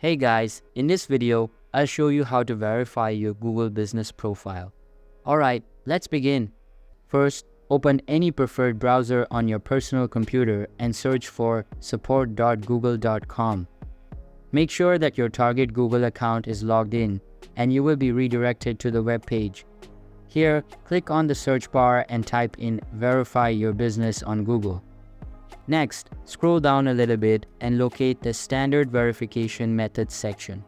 Hey guys, in this video, I'll show you how to verify your Google business profile. Alright, let's begin. First, open any preferred browser on your personal computer and search for support.google.com. Make sure that your target Google account is logged in and you will be redirected to the web page. Here, click on the search bar and type in Verify Your Business on Google. Next, scroll down a little bit and locate the Standard Verification Methods section.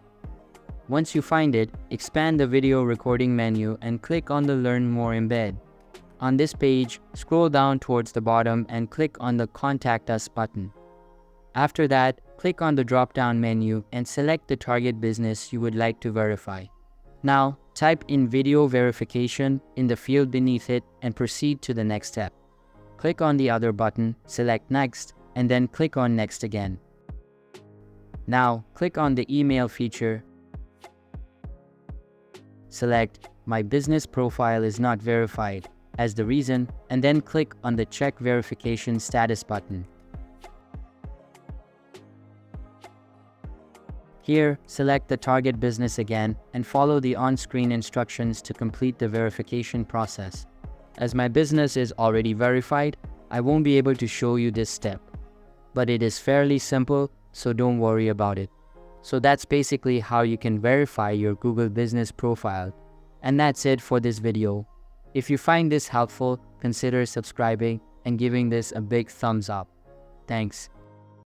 Once you find it, expand the video recording menu and click on the Learn More embed. On this page, scroll down towards the bottom and click on the Contact Us button. After that, click on the drop-down menu and select the target business you would like to verify. Now, type in Video Verification in the field beneath it and proceed to the next step. Click on the other button, select Next, and then click on Next again. Now, click on the Email feature. Select My Business Profile is not verified as the reason, and then click on the Check Verification Status button. Here, select the target business again and follow the on-screen instructions to complete the verification process. As my business is already verified, I won't be able to show you this step. But it is fairly simple, so don't worry about it. So that's basically how you can verify your Google business profile. And that's it for this video. If you find this helpful, consider subscribing and giving this a big thumbs up. Thanks.